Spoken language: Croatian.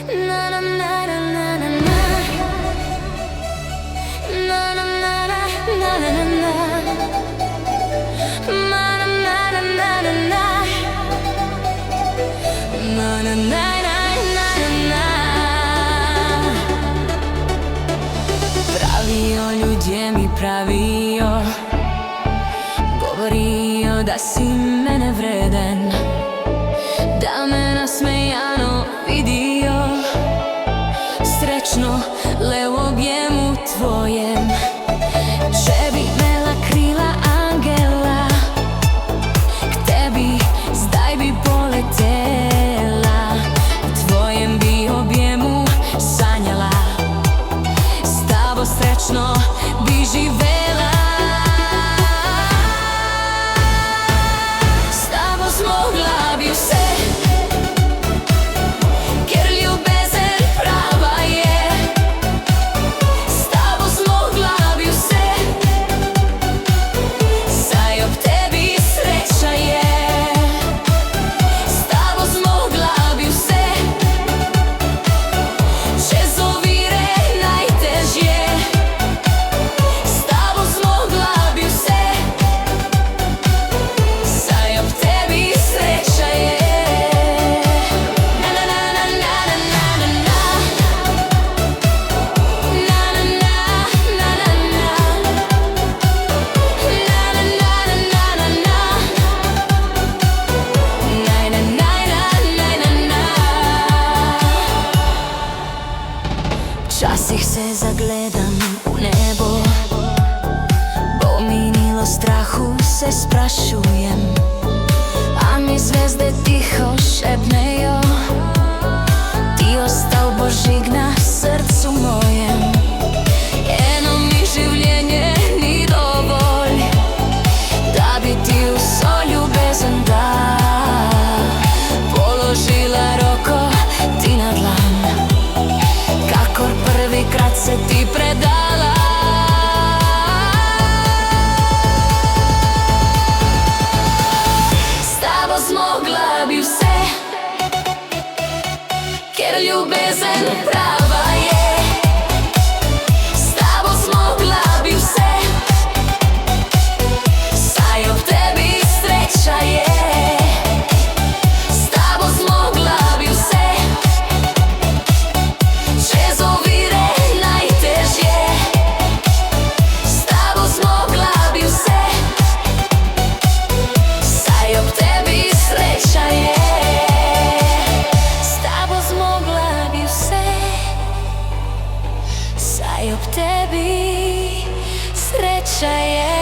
Na na na na na na na. Na na na na na na na na. Na na na na na na na. Na na na na na na. Pravio ljudje mi pravio, govorio da si mene vreden, da me nasmejano vidio, srećno le u objemu tvojem. Če bi imela krila angela, k tebi zdaj bi poletela, v tvojem bi objemu sanjala, s tabo srećno bi živela. S tabo zmogla bi vse, ker ljubezen prava je. S tabo zmogla bi vse, saj ob tebi sreča je. S tabo zmogla bi vse, čez ovire najtežje. S tabo zmogla bi vse, saj ob tebi sreča je. Na na na na na na na na. Na na na na na na. Na na na na na na na. Naj na naj na naj na na. Včasih se zagledam v nebo, bo minilo strahu se sprašujem, a mi zvezde tiho šepnejo, ti ostal Božig na srcu mojem. Eno mi življenje ni dovolj, da bi ti vso ljubezen dal. Položila roko ti na dlan, kakor prvikrat se ti predala. S tabo zmogla bi vse, ker ljubezen prava je. S tabo zmogla bi vse, saj ob tebi sreča je. S tabo zmogla bi vse, čez ovire najtežje. S tabo zmogla bi vse, saj ob tebi sreča je. S tabo zmogla bi vse, saj ob tebi sreča je.